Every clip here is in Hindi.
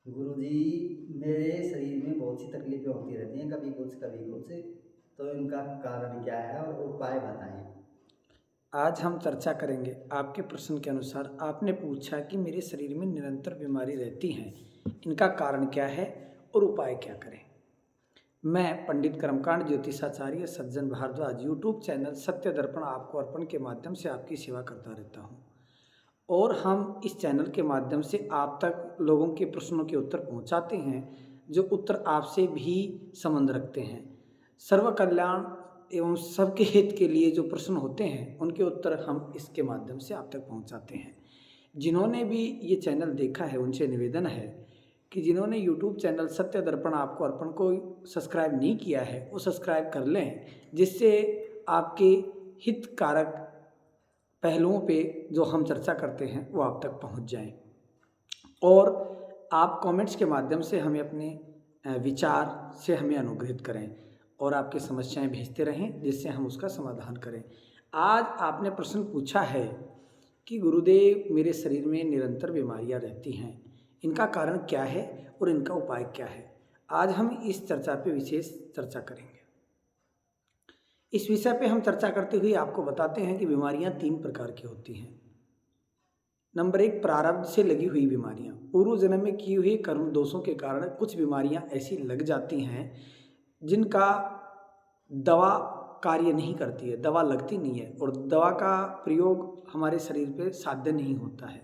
गुरुजी, मेरे शरीर में बहुत सी तकलीफ़ें होती रहती हैं, कभी कुछ, तो इनका कारण क्या है और उपाय बताएँ? आज हम चर्चा करेंगे आपके प्रश्न के अनुसार। आपने पूछा कि मेरे शरीर में निरंतर बीमारी रहती हैं, इनका कारण क्या है और उपाय क्या करें। मैं पंडित कर्मकांड ज्योतिषाचार्य सज्जन भारद्वाज यूट्यूब चैनल सत्य दर्पण आपको अर्पण के माध्यम से आपकी सेवा करता रहता हूँ। और हम इस चैनल के माध्यम से आप तक लोगों के प्रश्नों के उत्तर पहुँचाते हैं, जो उत्तर आपसे भी संबंध रखते हैं। सर्व कल्याण एवं सबके हित के लिए जो प्रश्न होते हैं, उनके उत्तर हम इसके माध्यम से आप तक पहुँचाते हैं। जिन्होंने भी ये चैनल देखा है, उनसे निवेदन है कि जिन्होंने यूट्यूब चैनल सत्य दर्पण आपको अर्पण को सब्सक्राइब नहीं किया है, वो सब्सक्राइब कर लें, जिससे आपके हितकारक पहलुओं पे जो हम चर्चा करते हैं वो आप तक पहुंच जाएं। और आप कमेंट्स के माध्यम से हमें अपने विचार से हमें अनुग्रहित करें और आपकी समस्याएं भेजते रहें, जिससे हम उसका समाधान करें। आज आपने प्रश्न पूछा है कि गुरुदेव, मेरे शरीर में निरंतर बीमारियां रहती हैं, इनका कारण क्या है और इनका उपाय क्या है। आज हम इस चर्चा पे विशेष चर्चा करेंगे। इस विषय पे हम चर्चा करते हुए आपको बताते हैं कि बीमारियां 3 प्रकार की होती हैं। नंबर 1, प्रारब्ध से लगी हुई बीमारियां। पूर्व जन्म में किए हुए कर्म दोषों के कारण कुछ बीमारियां ऐसी लग जाती हैं जिनका दवा कार्य नहीं करती है, दवा लगती नहीं है और दवा का प्रयोग हमारे शरीर पे साध्य नहीं होता है।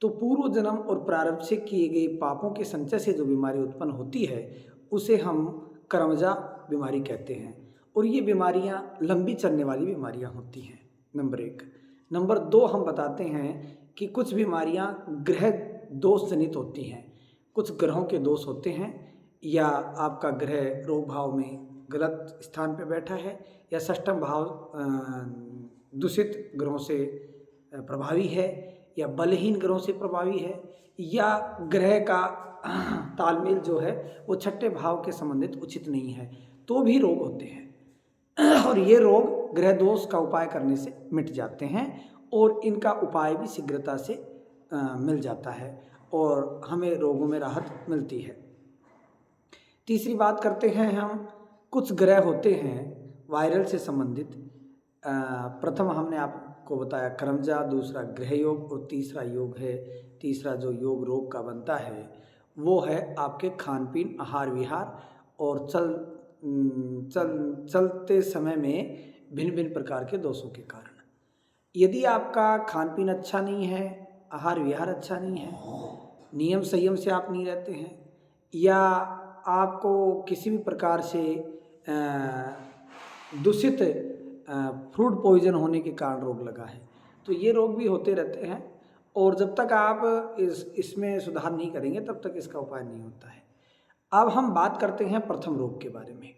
तो पूर्व जन्म और प्रारब्ध से किए गए पापों के संचय से जो बीमारी उत्पन्न होती है, उसे हम कर्मजा बीमारी कहते हैं। और ये बीमारियां लंबी चलने वाली बीमारियां होती हैं, नंबर 1। नंबर 2, हम बताते हैं कि कुछ बीमारियां ग्रह दोष जनित होती हैं। कुछ ग्रहों के दोष होते हैं, या आपका ग्रह रोग भाव में गलत स्थान पे बैठा है, या षष्ठम भाव दूषित ग्रहों से प्रभावी है, या बलहीन ग्रहों से प्रभावी है, या ग्रह का तालमेल जो है वो छठे भाव के संबंधित उचित नहीं है, तो भी रोग होते हैं। और ये रोग ग्रह दोष का उपाय करने से मिट जाते हैं और इनका उपाय भी शीघ्रता से मिल जाता है और हमें रोगों में राहत मिलती है। तीसरी बात करते हैं हम, कुछ ग्रह होते हैं वायरल से संबंधित। प्रथम हमने आपको बताया कर्मजा, दूसरा ग्रह योग और तीसरा योग है। तीसरा जो योग रोग का बनता है वो है आपके खान पीन, आहार विहार और चलते समय में भिन्न भिन्न प्रकार के दोषों के कारण। यदि आपका खान पीन अच्छा नहीं है, आहार विहार अच्छा नहीं है, नियम संयम से आप नहीं रहते हैं, या आपको किसी भी प्रकार से दूषित फूड पॉइजन होने के कारण रोग लगा है, तो ये रोग भी होते रहते हैं। और जब तक आप इसमें सुधार नहीं करेंगे, तब तक इसका उपाय नहीं होता है। अब हम बात करते हैं प्रथम रोग के बारे में।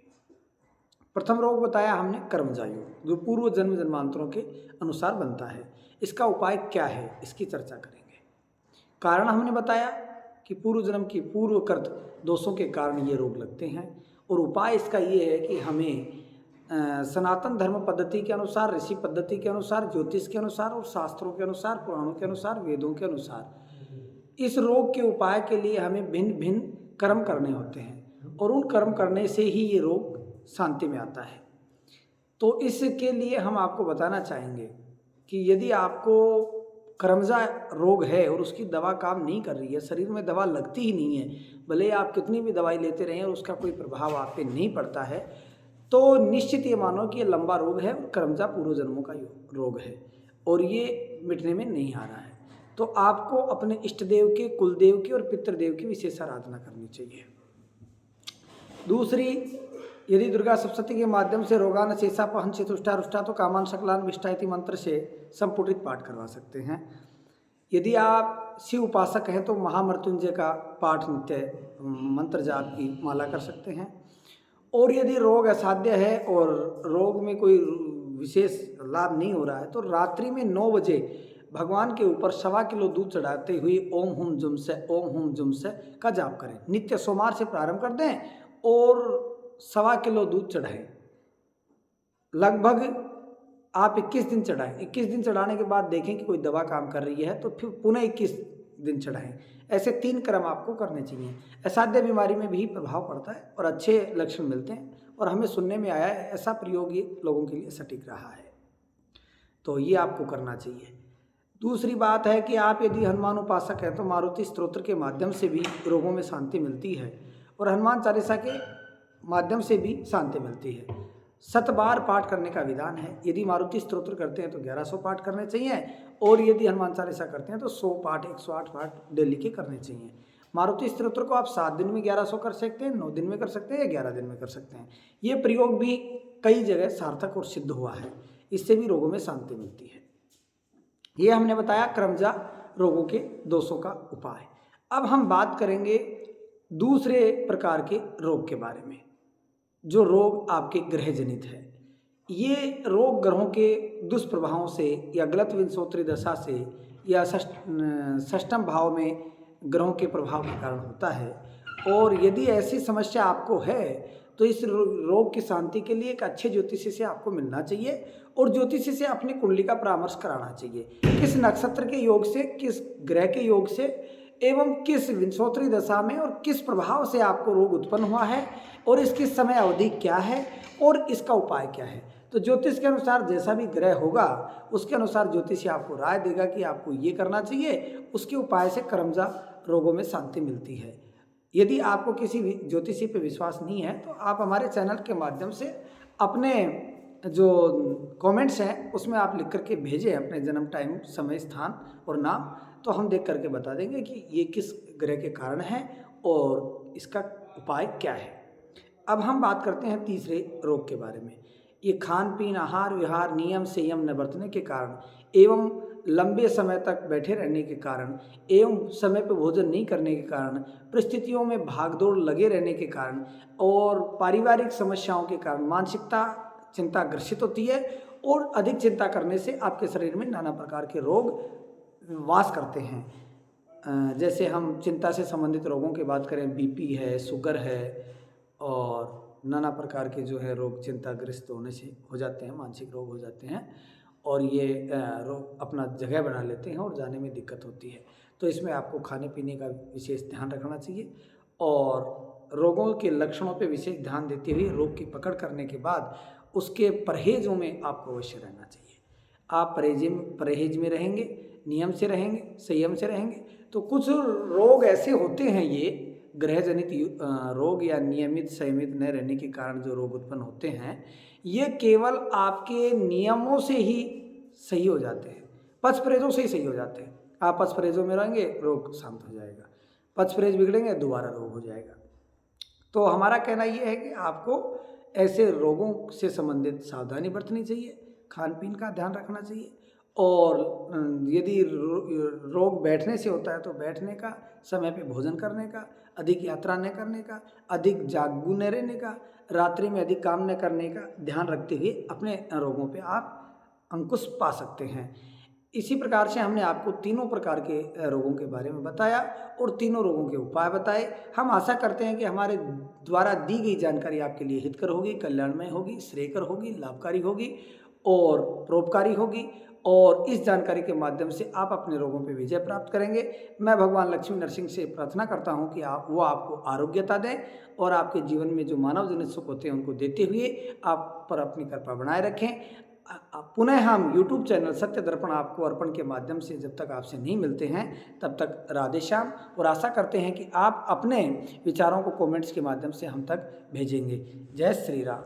प्रथम रोग बताया हमने कर्मजा योग, जो पूर्व जन्म जन्मांतरों के अनुसार बनता है। इसका उपाय क्या है, इसकी चर्चा करेंगे। कारण हमने बताया कि पूर्व जन्म की पूर्वकृत दोषों के कारण ये रोग लगते हैं, और उपाय इसका ये है कि हमें सनातन धर्म पद्धति के अनुसार, ऋषि पद्धति के अनुसार, ज्योतिष के अनुसार और शास्त्रों के अनुसार, पुराणों के अनुसार, वेदों के अनुसार इस रोग के उपाय के लिए हमें भिन्न भिन्न कर्म करने होते हैं, और उन कर्म करने से ही ये रोग शांति में आता है। तो इसके लिए हम आपको बताना चाहेंगे कि यदि आपको कर्मजा रोग है और उसकी दवा काम नहीं कर रही है, शरीर में दवा लगती ही नहीं है, भले आप कितनी भी दवाई लेते रहें और उसका कोई प्रभाव आप पे नहीं पड़ता है, तो निश्चित ये मानो कि ये लंबा रोग है, कर्मजा पूर्व जन्मों का रोग है और ये मिटने में नहीं आ रहा है। तो आपको अपने इष्ट देव के, कुलदेव की और पितृदेव की विशेष आराधना करनी चाहिए। दूसरी, यदि दुर्गा सप्तशती के माध्यम से रोगान शेषा पहन चतुष्टा रुष्टा तो कामान सकलान विष्टा इति मंत्र से संपुटित पाठ करवा सकते हैं। यदि आप शिव उपासक हैं तो महामृत्युंजय का पाठ नित्य मंत्र जाप की माला कर सकते हैं। और यदि रोग असाध्य है और रोग में कोई विशेष लाभ नहीं हो रहा है, तो रात्रि में 9 बजे भगवान के ऊपर 1.25 किलो दूध चढ़ाते हुए ओम हुम जुम से, ओम हुम जुम से का जाप करें। नित्य सोमवार से प्रारंभ कर दें और 1.25 किलो दूध चढ़ाएं। लगभग आप 21 दिन चढ़ाएं। 21 दिन चढ़ाने के बाद देखें कि कोई दवा काम कर रही है, तो फिर पुनः 21 दिन चढ़ाएं। ऐसे 3 क्रम आपको करने चाहिए। असाध्य बीमारी में भी प्रभाव पड़ता है और अच्छे लक्षण मिलते हैं, और हमें सुनने में आया है ऐसा प्रयोग ये लोगों के लिए सटीक रहा है, तो ये आपको करना चाहिए। दूसरी बात है कि आप यदि हनुमान उपासक हैं तो मारुति स्तोत्र के माध्यम से भी रोगों में शांति मिलती है, और हनुमान चालीसा के माध्यम से भी शांति मिलती है। 7 बार पाठ करने का विधान है। यदि मारुति स्तोत्र करते हैं तो 1100 पाठ करने चाहिए, और यदि हनुमान चालीसा करते हैं तो 100 पाठ 108 पाठ डेली के करने चाहिए। मारुति स्तोत्र को आप 7 दिन में 1100 कर सकते हैं, 9 दिन में कर सकते हैं या 11 दिन में कर सकते हैं। ये प्रयोग भी कई जगह सार्थक और सिद्ध हुआ है, इससे भी रोगों में शांति मिलती है। ये हमने बताया क्रमजा रोगों के दोषों का उपाय। अब हम बात करेंगे दूसरे प्रकार के रोग के बारे में, जो रोग आपके ग्रह जनित है। ये रोग ग्रहों के दुष्प्रभावों से या गलत विंशोत्तरी दशा से या षष्ठम भाव में ग्रहों के प्रभाव के कारण होता है। और यदि ऐसी समस्या आपको है तो इस रोग की शांति के लिए एक अच्छे ज्योतिषी से आपको मिलना चाहिए, और ज्योतिषी से अपनी कुंडली का परामर्श कराना चाहिए। किस नक्षत्र के योग से, किस ग्रह के योग से एवं किस विंशोत्तरी दशा में और किस प्रभाव से आपको रोग उत्पन्न हुआ है, और इसकी समय अवधि क्या है और इसका उपाय क्या है। तो ज्योतिष के अनुसार जैसा भी ग्रह होगा उसके अनुसार ज्योतिषी आपको राय देगा कि आपको ये करना चाहिए। उसके उपाय से क्रमजा रोगों में शांति मिलती है। यदि आपको किसी भी ज्योतिषी पे विश्वास नहीं है तो आप हमारे चैनल के माध्यम से अपने जो कमेंट्स हैं उसमें आप लिख करके भेजें अपने जन्म टाइम, समय, स्थान और नाम, तो हम देख करके बता देंगे कि ये किस ग्रह के कारण है और इसका उपाय क्या है। अब हम बात करते हैं तीसरे रोग के बारे में। ये खान पीन, आहार विहार, नियम संयम न बरतने के कारण एवं लंबे समय तक बैठे रहने के कारण एवं समय पर भोजन नहीं करने के कारण, परिस्थितियों में भागदौड़ लगे रहने के कारण और पारिवारिक समस्याओं के कारण मानसिकता चिंता ग्रसित होती है, और अधिक चिंता करने से आपके शरीर में नाना प्रकार के रोग वास करते हैं। जैसे हम चिंता से संबंधित रोगों की बात करें, बीपी है, शुगर है, और नाना प्रकार के जो है रोग चिंताग्रस्त होने से हो जाते हैं, मानसिक रोग हो जाते हैं, और ये रोग अपना जगह बना लेते हैं और जाने में दिक्कत होती है। तो इसमें आपको खाने पीने का विशेष ध्यान रखना चाहिए, और रोगों के लक्षणों पे विशेष ध्यान देते हुए रोग की पकड़ करने के बाद उसके परहेजों में आपको अवश्य रहना चाहिए। आप परहेज में रहेंगे, नियम से रहेंगे, संयम से रहेंगे, तो कुछ रोग ऐसे होते हैं, ये ग्रह जनित रोग या नियमित संयमित न रहने के कारण जो रोग उत्पन्न होते हैं, ये केवल आपके नियमों से ही सही हो जाते हैं, पच परहेजों से ही सही हो जाते हैं। आप पच परहेजों में रहेंगे, रोग शांत हो जाएगा। पच परहेज बिगड़ेंगे, दोबारा रोग हो जाएगा। तो हमारा कहना ये है कि आपको ऐसे रोगों से संबंधित सावधानी बरतनी चाहिए, खान पीन का ध्यान रखना चाहिए, और यदि रोग बैठने से होता है तो बैठने का, समय पे भोजन करने का, अधिक यात्रा न करने का, अधिक जागू न रहने का, रात्रि में अधिक काम न करने का ध्यान रखते हुए अपने रोगों पे आप अंकुश पा सकते हैं। इसी प्रकार से हमने आपको तीनों प्रकार के रोगों के बारे में बताया और तीनों रोगों के उपाय बताए। हम आशा करते हैं कि हमारे द्वारा दी गई जानकारी आपके लिए हितकर होगी, कल्याणमय होगी, श्रेयकर होगी, लाभकारी होगी और परोपकारी होगी, और इस जानकारी के माध्यम से आप अपने रोगों पर विजय प्राप्त करेंगे। मैं भगवान लक्ष्मी नरसिंह से प्रार्थना करता हूं कि वो आपको आरोग्यता दें और आपके जीवन में जो मानव जनित सुख होते हैं उनको देते हुए आप पर अपनी कृपा बनाए रखें। पुनः हम YouTube चैनल सत्य दर्पण आपको अर्पण के माध्यम से जब तक आपसे नहीं मिलते हैं तब तक राधे श्याम, और आशा करते हैं कि आप अपने विचारों को कमेंट्स के माध्यम से हम तक भेजेंगे। जय श्री राम।